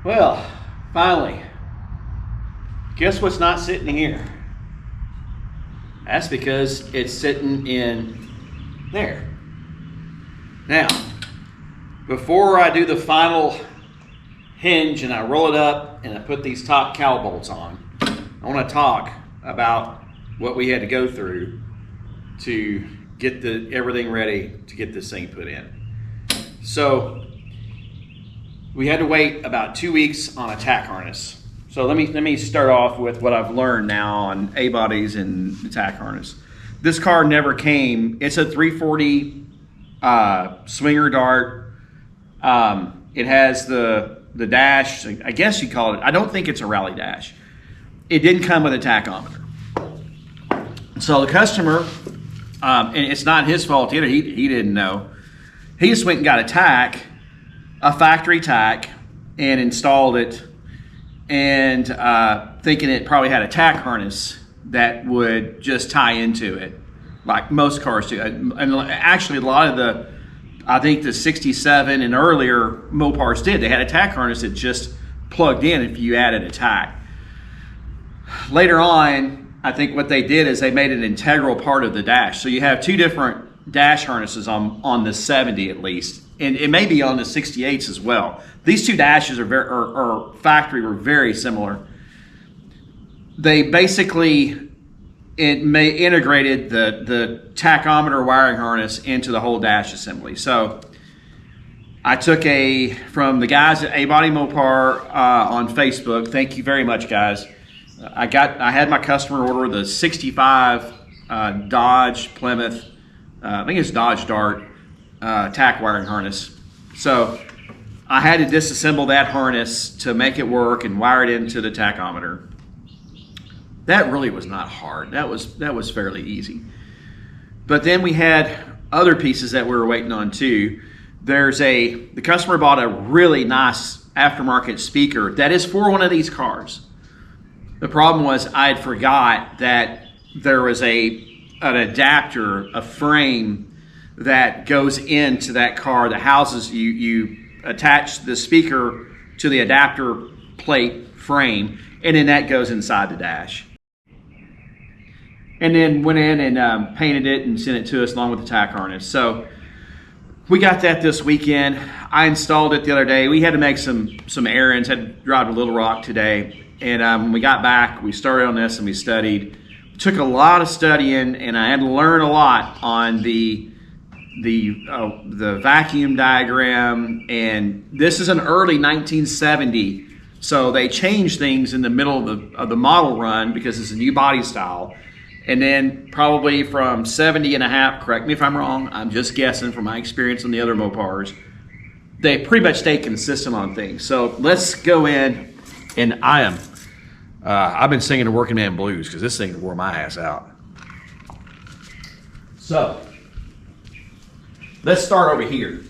Well, finally, guess what's not sitting here? That's because it's sitting in there. Now, before I do the final hinge and I roll it up and I put these top cowl bolts on, I want to talk about what we had to go through to get everything ready to get this thing put in. So we had to wait about 2 weeks on a tack harness. So let me start off with what I've learned now on A-bodies and the tack harness. This car never came. It's a 340 swinger dart. It has the dash, I guess you call it. I don't think it's a Rallye dash. It didn't come with a tachometer. So the customer, and it's not his fault either. He didn't know. He just went and got a factory tack, and installed it, and thinking it probably had a tack harness that would just tie into it, like most cars do. And actually, a lot of I think the 67 and earlier Mopars did. They had a tack harness that just plugged in if you added a tack. Later on, I think what they did is they made an integral part of the dash. So you have two different dash harnesses on the 70 at least, and it may be on the 68s as well. These two dashes are factory were very similar. They basically integrated the tachometer wiring harness into the whole dash assembly. So I took from the guys at A-Body Mopar on Facebook. Thank you very much, guys. I had my customer order the 65 Dodge Plymouth, I think it's Dodge Dart tack wiring harness. So I had to disassemble that harness to make it work and wire it into the tachometer. That really was not hard. That was fairly easy. But then we had other pieces that we were waiting on too. The customer bought a really nice aftermarket speaker that is for one of these cars. The problem was I had forgot that there was an adapter, a frame that goes into that car that houses you attach the speaker to the adapter plate frame, and then that goes inside the dash. And then went in and painted it and sent it to us along with the tack harness. So we got that this weekend. I installed it the other day. We had to make some errands. Had to drive to Little Rock today. And when we got back, we started on this and we studied. Took a lot of studying, and I had to learn a lot on the vacuum diagram. And this is an early 1970, so they changed things in the middle of the model run because it's a new body style. And then probably from 70 and a half, correct me if I'm wrong, I'm just guessing from my experience on the other Mopars, they pretty much stay consistent on things. So let's go in, and I've been singing the Working Man Blues because this thing wore my ass out. So let's start over here.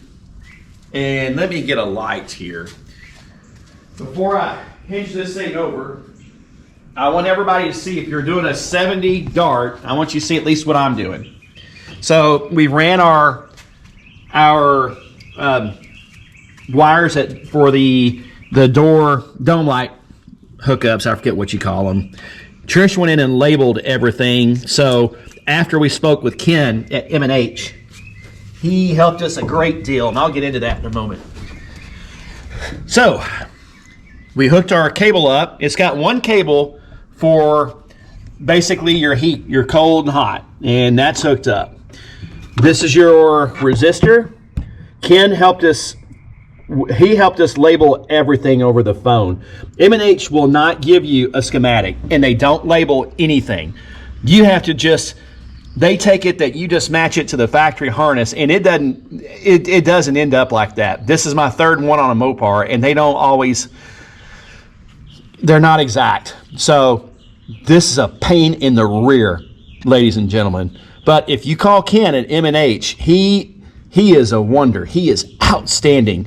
And let me get a light here. Before I hinge this thing over, I want everybody to see if you're doing a 70 dart, I want you to see at least what I'm doing. So we ran our wires for the door dome light hookups, I forget what you call them. Trish went in and labeled everything. So after we spoke with Ken at M&H, he helped us a great deal, and I'll get into that in a moment. So we hooked our cable up. It's got one cable for basically your heat, your cold and hot, and that's hooked up. This is your resistor. Ken helped us. He helped us label everything over the phone. M&H will not give you a schematic, and they don't label anything. You have to they take it that you just match it to the factory harness, and it doesn't end up like that. This is my third one on a Mopar, and they're not exact. So this is a pain in the rear, ladies and gentlemen. But if you call Ken at M&H, he is a wonder. He is outstanding.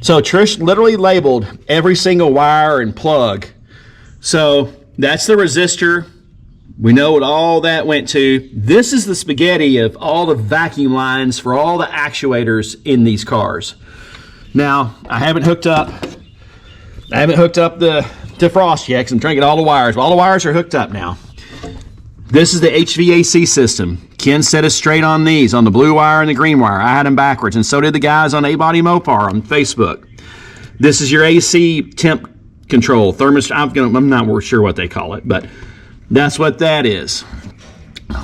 So Trish literally labeled every single wire and plug. So that's the resistor. We know what all that went to. This is the spaghetti of all the vacuum lines for all the actuators in these cars. Now, I haven't hooked up I haven't hooked up the defrost yet because I'm trying to get all the wires. All the wires are hooked up now. This is the HVAC system. Ken set us straight on these, on the blue wire and the green wire. I had them backwards, and so did the guys on A-Body Mopar on Facebook. This is your AC temp control, thermostat. I'm not sure what they call it, but that's what that is.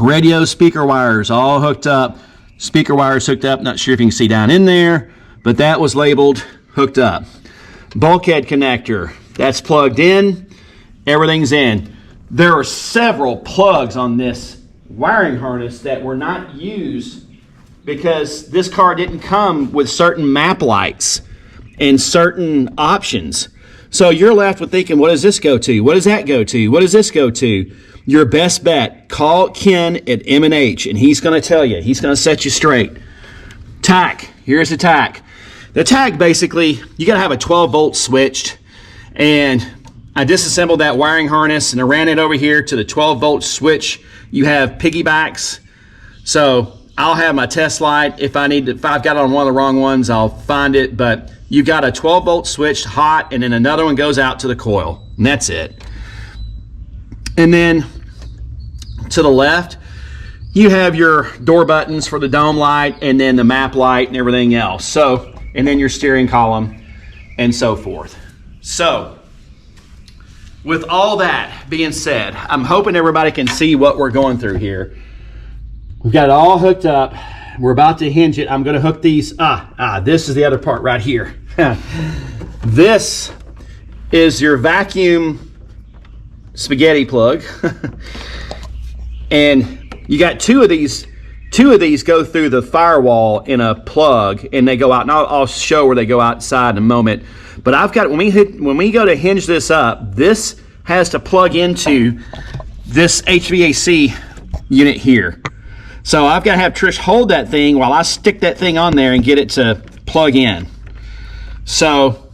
Radio speaker wires all hooked up. Speaker wires hooked up. Not sure if you can see down in there, but that was labeled hooked up. Bulkhead connector, that's plugged in. Everything's in. There are several plugs on this wiring harness that were not used because this car didn't come with certain map lights and certain options. So you're left with thinking, what does this go to? What does that go to? What does this go to? Your best bet, call Ken at M&H, and he's going to tell you. He's going to set you straight. Tach, here's the tach. The tach, basically, you got to have a 12-volt switched, and I disassembled that wiring harness, and I ran it over here to the 12-volt switch. You have piggybacks, so I'll have my test light. If I've got it on one of the wrong ones, I'll find it, but you've got a 12-volt switch hot, and then another one goes out to the coil, and that's it. And then to the left, you have your door buttons for the dome light, and then the map light and everything else. So, and then your steering column and so forth. So, with all that being said, I'm hoping everybody can see what we're going through here. We've got it all hooked up. We're about to hinge it. I'm going to hook these. This is the other part right here. This is your vacuum spaghetti plug. And you got two of these go through the firewall in a plug, and they go out. And I'll show where they go outside in a moment. But I've got, when we go to hinge this up, this has to plug into this HVAC unit here. So I've got to have Trish hold that thing while I stick that thing on there and get it to plug in. So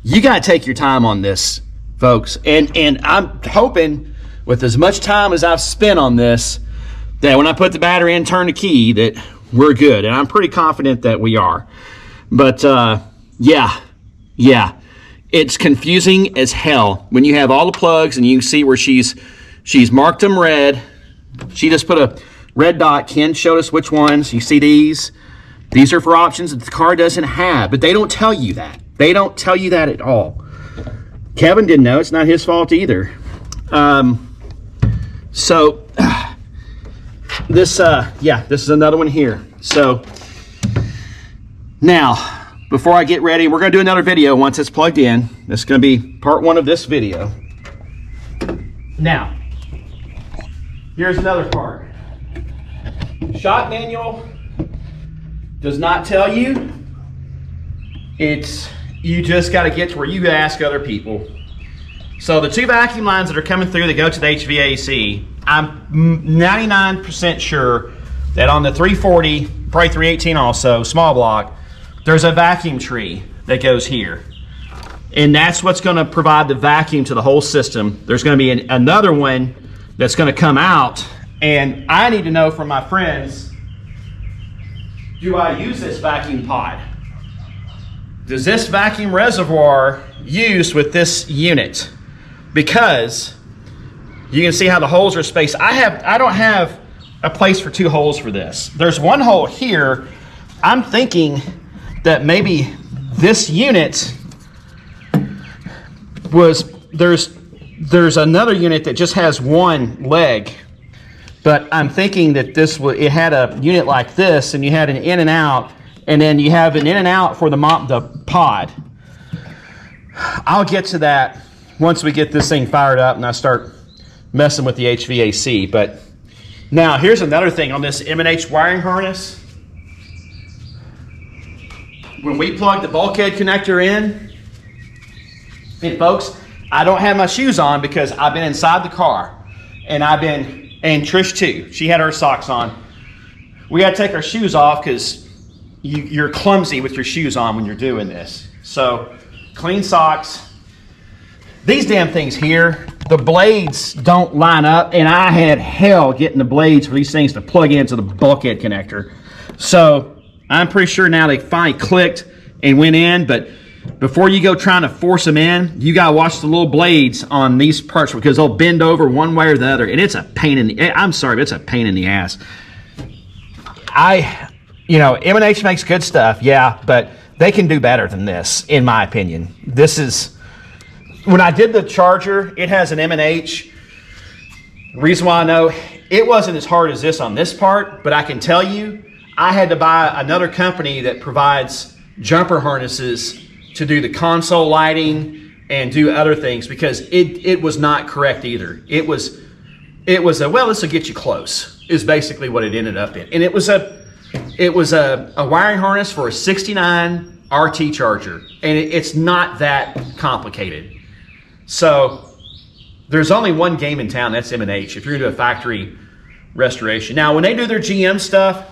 you got to take your time on this, folks. And I'm hoping with as much time as I've spent on this, that when I put the battery in, turn the key, that we're good. And I'm pretty confident that we are. But yeah, it's confusing as hell when you have all the plugs and you can see where she's marked them red. She just put a red dot. Ken showed us which ones. You see these? These are for options that the car doesn't have, but they don't tell you that. They don't tell you that at all. Kevin didn't know. It's not his fault either. So this is another one here. So now, before I get ready, we're going to do another video once it's plugged in. This is going to be part one of this video. Now, here's another part. Shop manual does not tell you. You just got to get to where you ask other people. So the two vacuum lines that are coming through that go to the HVAC, I'm 99% sure that on the 340, probably 318 also, small block, there's a vacuum tree that goes here. And that's what's going to provide the vacuum to the whole system. There's going to be another one that's going to come out. And I need to know from my friends, do I use this vacuum pod? Does this vacuum reservoir use with this unit? Because you can see how the holes are spaced. I don't have a place for two holes for this. There's one hole here. I'm thinking that maybe this unit was, there's another unit that just has one leg, but I'm thinking that it had a unit like this, and you had an in and out, and then you have an in and out for the pod. I'll get to that once we get this thing fired up and I start messing with the HVAC. But now here's another thing on this M&H wiring harness. When we plug the bulkhead connector in, and folks, I don't have my shoes on because I've been inside the car, and Trish too. She had her socks on. We got to take our shoes off because you're clumsy with your shoes on when you're doing this. So clean socks. These damn things here, the blades don't line up, and I had hell getting the blades for these things to plug into the bulkhead connector. So I'm pretty sure now they finally clicked and went in, but before you go trying to force them in, you got to watch the little blades on these parts because they'll bend over one way or the other. And it's a pain in the, I'm sorry, but it's a pain in the ass. M&H makes good stuff, yeah, but they can do better than this, in my opinion. This is, when I did the Charger, it has an M&H. The reason why I know it wasn't as hard as this on this part, but I can tell you, I had to buy another company that provides jumper harnesses to do the console lighting and do other things because it was not correct either. It was well, this will get you close, is basically what it ended up in. And it was a wiring harness for a 69 RT Charger, and it's not that complicated. So there's only one game in town, that's M&H, if you're going to do a factory restoration. Now, when they do their GM stuff,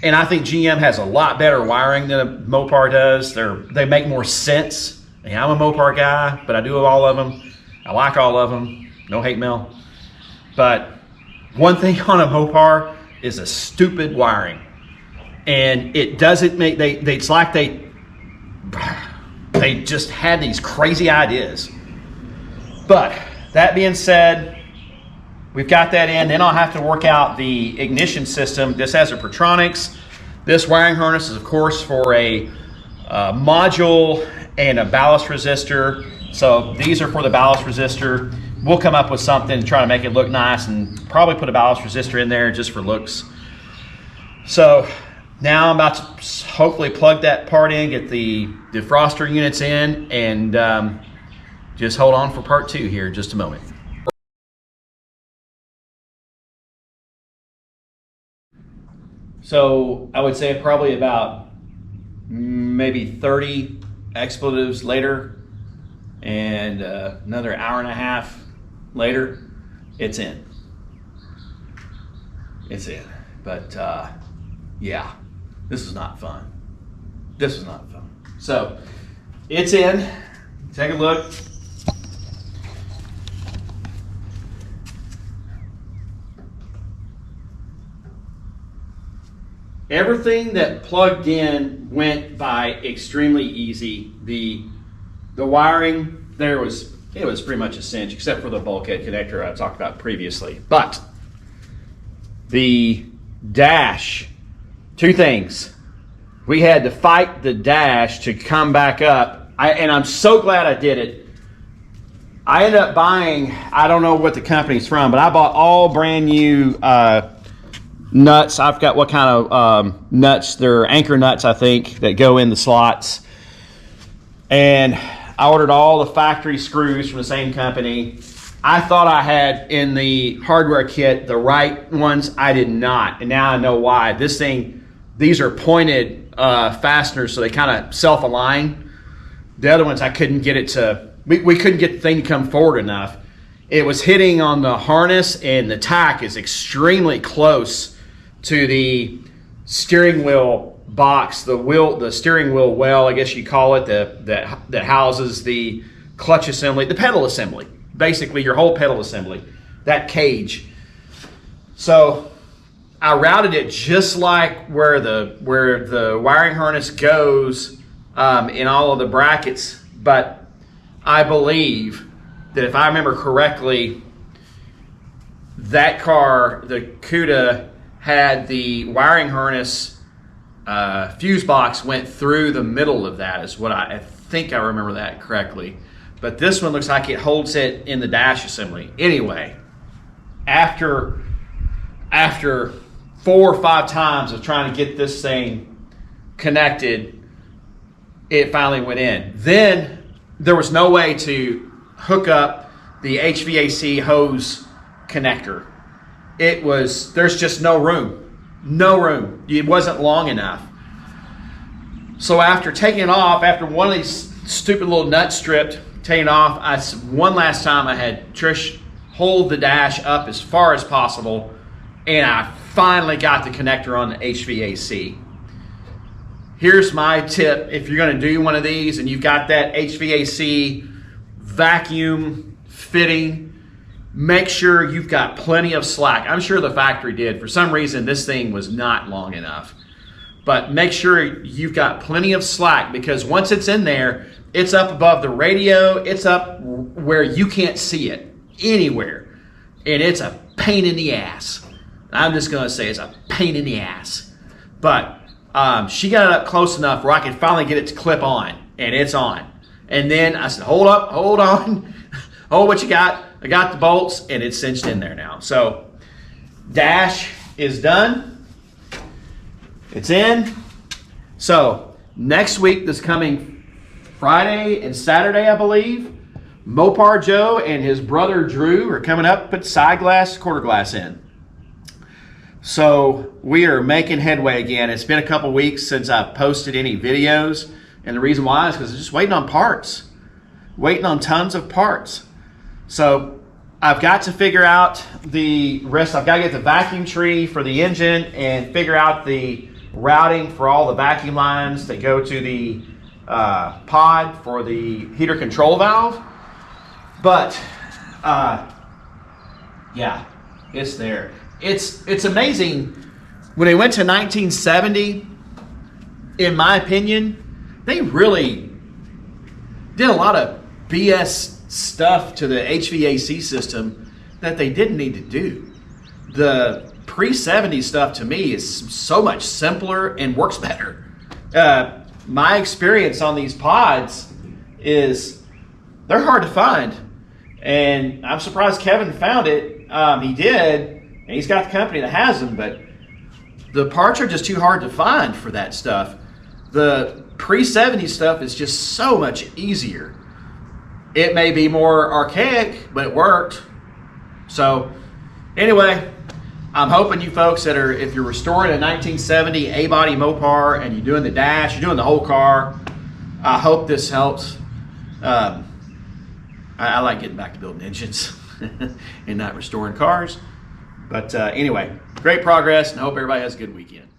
and I think GM has a lot better wiring than a Mopar does. They make more sense. And I'm a Mopar guy, but I do all of them. I like all of them. No hate mail. But one thing on a Mopar is a stupid wiring. And it doesn't make, it's like they just had these crazy ideas. But that being said, we've got that in. Then I'll have to work out the ignition system. This has a Pertronics. This wiring harness is, of course, for a module and a ballast resistor. So these are for the ballast resistor. We'll come up with something to try to make it look nice and probably put a ballast resistor in there just for looks. So now I'm about to hopefully plug that part in, get the defroster units in, and just hold on for part 2 here in just a moment. So I would say probably about maybe 30 expletives later and another hour and a half later, it's in. It's in. But yeah, this is not fun. This is not fun. So it's in. Take a look. Everything that plugged in went by extremely easy. The wiring there was pretty much a cinch, except for the bulkhead connector I talked about previously. But the dash, 2 things. We had to fight the dash to come back up, and I'm so glad I did it. I ended up buying, I don't know what the company's from, but I bought all brand new nuts. I've got what kind of nuts. They're anchor nuts, I think, that go in the slots. And I ordered all the factory screws from the same company. I thought I had in the hardware kit the right ones. I did not, and now I know why. These are pointed fasteners, so they kind of self-align. The other ones I couldn't get it to. We couldn't get the thing to come forward enough. It was hitting on the harness, and the tack is extremely close to the steering wheel box, the steering wheel well, I guess you call it, that houses the clutch assembly, the pedal assembly, basically your whole pedal assembly, that cage. So I routed it just like where the wiring harness goes in all of the brackets, but I believe that if I remember correctly, that car, the CUDA, had the wiring harness fuse box went through the middle of that, is what I think I remember that correctly. But this one looks like it holds it in the dash assembly. Anyway, after 4 or 5 times of trying to get this thing connected, it finally went in. Then there was no way to hook up the HVAC hose connector. There's just no room. It wasn't long enough. So after taking it off, after one of these stupid little nuts stripped, taking off, one last time I had Trish hold the dash up as far as possible, and I finally got the connector on the HVAC. Here's my tip: if you're going to do one of these and you've got that HVAC vacuum fitting, make sure you've got plenty of slack. I'm sure the factory did. For some reason, this thing was not long enough. But make sure you've got plenty of slack, because once it's in there, it's up above the radio. It's up where you can't see it anywhere. And it's a pain in the ass. I'm just going to say it's a pain in the ass. But she got it up close enough where I could finally get it to clip on. And it's on. And then I said, hold up, hold on. Hold what you got. I got the bolts, and it's cinched in there now. So dash is done. It's in. So next week, this coming Friday and Saturday, I believe, Mopar Joe and his brother Drew are coming up, put side glass, quarter glass in. So we are making headway again. It's been a couple weeks since I've posted any videos, and the reason why is because I'm just waiting on parts, waiting on tons of parts. So I've got to figure out the rest. I've got to get the vacuum tree for the engine and figure out the routing for all the vacuum lines that go to the pod for the heater control valve. But yeah, it's there. It's amazing. When they went to 1970, in my opinion, they really did a lot of BS stuff to the HVAC system that they didn't need to do. The pre-70 stuff to me is so much simpler and works better. My experience on these pods is they're hard to find, and I'm surprised Kevin found it. He did, and he's got the company that has them, but the parts are just too hard to find for that stuff. The pre-70 stuff is just so much easier. It may be more archaic, but it worked. So anyway, I'm hoping you folks that are, if you're restoring a 1970 A-body Mopar and you're doing the dash, you're doing the whole car, I hope this helps. I like getting back to building engines and not restoring cars. But anyway, great progress, and I hope everybody has a good weekend.